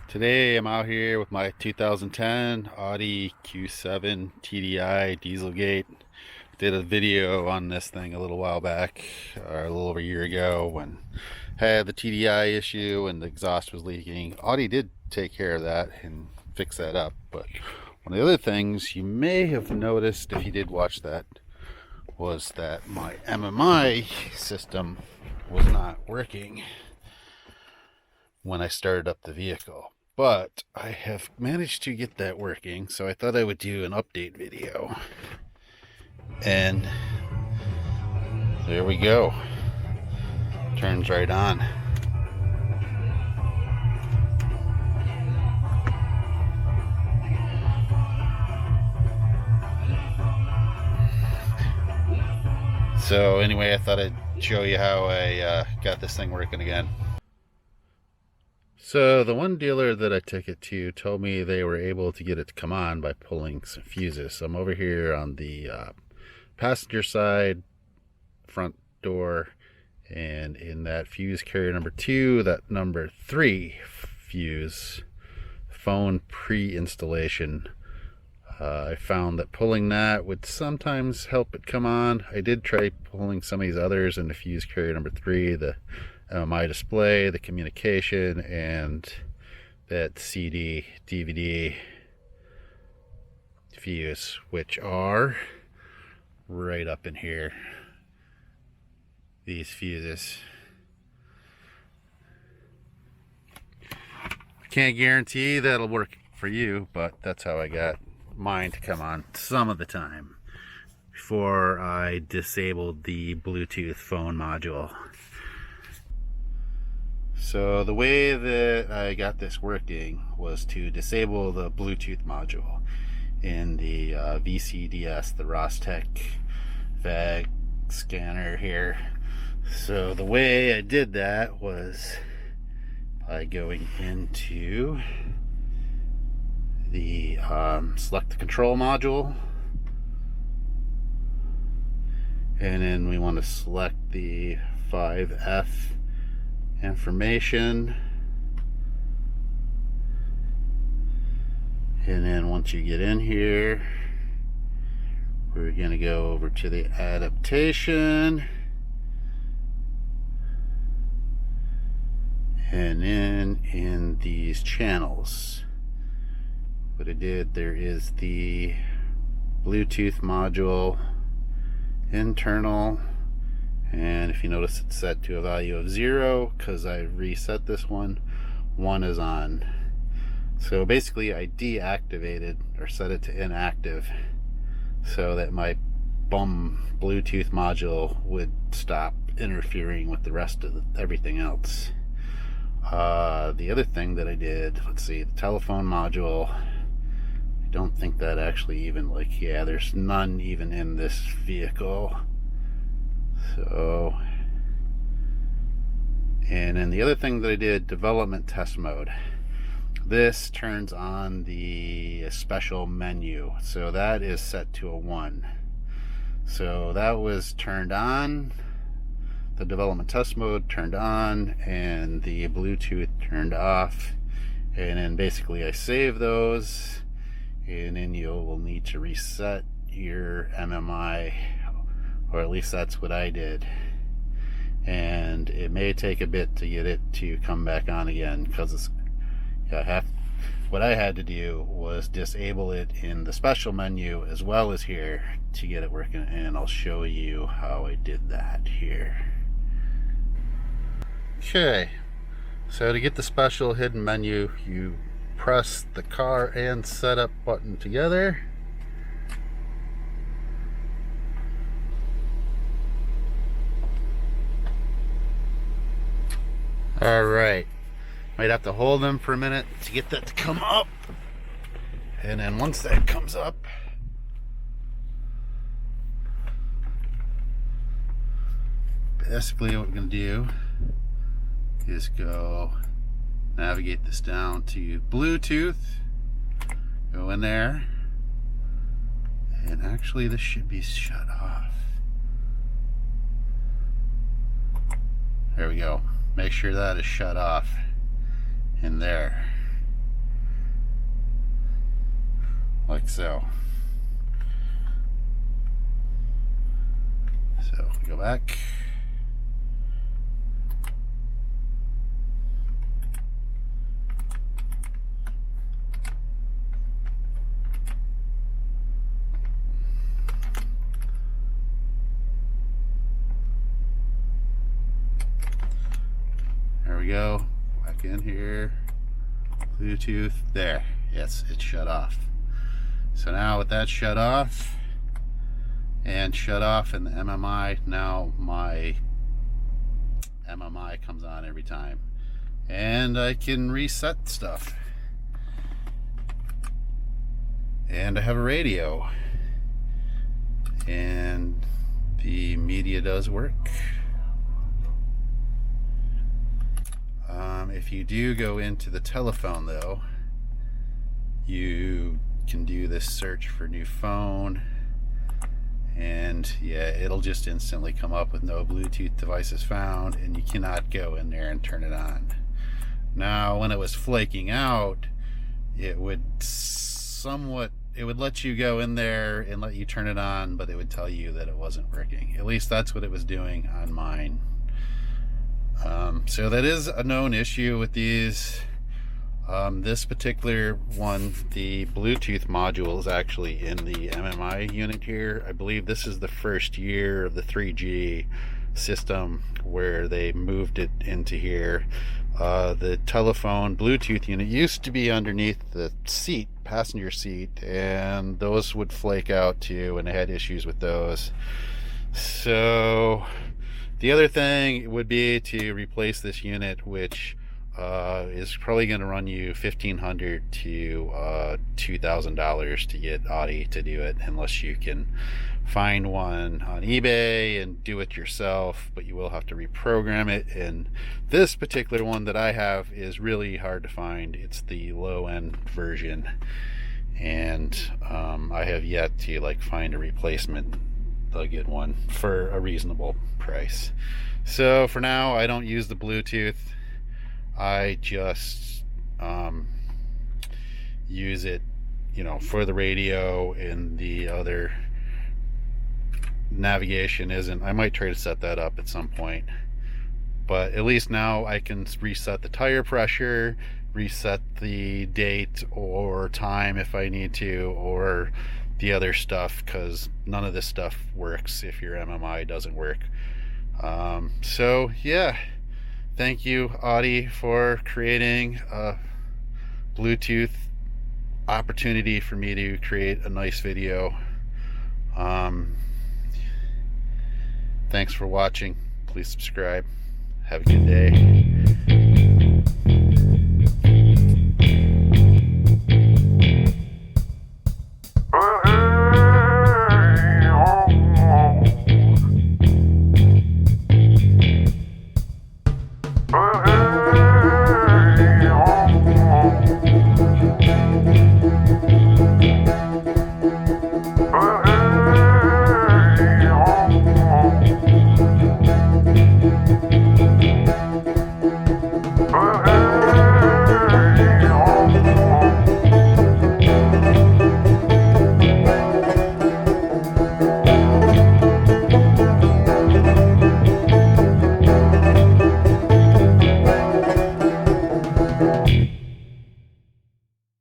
Today I'm out here with my 2010 Audi Q7 TDI Dieselgate. Did a video on this thing a little while back, or a little over a year ago, when I had the TDI issue and the exhaust was leaking. Audi did take care of that and fix that up, but one of the other things you may have noticed if you did watch that was that my MMI system was not working when I started up the vehicle. But I have managed to get that working, so I thought I would do an update video. And there we go. Turns right on. So anyway, I thought I'd show you how I got this thing working again. So the one dealer that I took it to told me they were able to get it to come on by pulling some fuses. So I'm over here on the passenger side, front door, and in that fuse carrier number 2, that number 3 fuse, phone pre-installation, I found that pulling that would sometimes help it come on. I did try pulling some of these others in the fuse carrier number 3, the MMI display, the communication, and that CD, DVD fuse, which are right up in here. These fuses. I can't guarantee that'll work for you, but that's how I got mine to come on some of the time before I disabled the Bluetooth phone module. So the way that I got this working was to disable the Bluetooth module in the VCDS, the Rostec VAG scanner here. So the way I did that was by going into the select the control module, and then we want to select the 5F information, and then once you get in here, we're going to go over to the adaptation, and then in these channels, what I did, there is the Bluetooth module internal, and if you notice it's set to a value of 0 because I reset this one. 1 is on. So basically I deactivated or set it to inactive so that my bum Bluetooth module would stop interfering with the rest of everything else. The other thing that I did, let's see, the telephone module, I don't think that actually even, like, yeah, there's none even in this vehicle. So, and then the other thing that I did, development test mode. This turns on the special menu, so that is set to a 1. So that was turned on, the development test mode turned on, and the Bluetooth turned off. And then basically I save those, and then you'll need to reset your MMI, or at least that's what I did. And it may take a bit to get it to come back on again, because it's, what I had to do was disable it in the special menu as well as here to get it working, and I'll show you how I did that here. Okay, so to get the special hidden menu, you press the car and setup button together. Alright, might have to hold them for a minute to get that to come up, and then once that comes up, basically what we're going to do is go navigate this down to Bluetooth, go in there, and actually this should be shut off. There we go. Make sure that is shut off in there. like so. So go back. There we go. Back in here. Bluetooth. There. Yes, it's shut off. So now with that shut off and shut off in the MMI, now my MMI comes on every time. And I can reset stuff. And I have a radio. And the media does work. If you do go into the telephone though, you can do this search for new phone, and yeah, it'll just instantly come up with no Bluetooth devices found, and you cannot go in there and turn it on. Now when it was flaking out, it would let you go in there and let you turn it on, but it would tell you that it wasn't working. At least that's what it was doing on mine. So that is a known issue with these. This particular one, the Bluetooth module is actually in the MMI unit here. I believe this is the first year of the 3G system where they moved it into here. The telephone Bluetooth unit used to be underneath the seat, passenger seat, and those would flake out too, and I had issues with those. So the other thing would be to replace this unit, which is probably going to run you $1,500 to $2,000 to get Audi to do it, unless you can find one on eBay and do it yourself, but you will have to reprogram it. And this particular one that I have is really hard to find. It's the low-end version, and I have yet to find a replacement, a good one for a reasonable price. So for now, I don't use the Bluetooth. I just use it, for the radio, and the other navigation isn't. I might try to set that up at some point, but at least now I can reset the tire pressure, reset the date or time if I need to, or the other stuff, because none of this stuff works if your MMI doesn't work. So yeah, thank you, Audi, for creating a Bluetooth opportunity for me to create a nice video. Thanks for watching. Please subscribe. Have a good day.